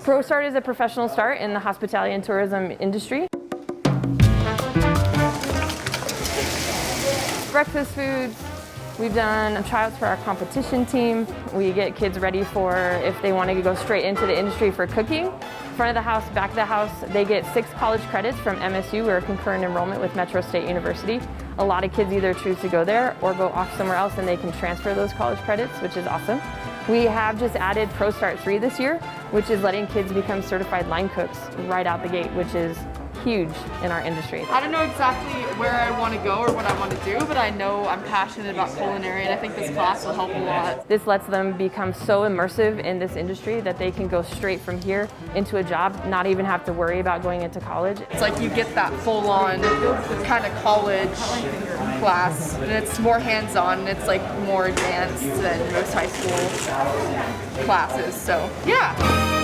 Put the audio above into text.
Pro Start is a professional start in the hospitality and tourism industry. Breakfast foods. We've done tryouts for our competition team. We get kids ready for if they want to go straight into the industry for cooking. Front of the house, back of the house, they get 6 college credits from MSU. We're a concurrent enrollment with Metro State University. A lot of kids either choose to go there or go off somewhere else and they can transfer those college credits, which is awesome. We have just added Pro Start 3 this year, which is letting kids become certified line cooks right out the gate, which is huge in our industry. I don't know exactly where I want to go or what I want to do, but I know I'm passionate about culinary, and I think this class will help a lot. This lets them become so immersive in this industry that they can go straight from here into a job, not even have to worry about going into college. It's like you get that full-on kind of college class, and it's more hands-on, and it's like more advanced than most high school classes, so yeah.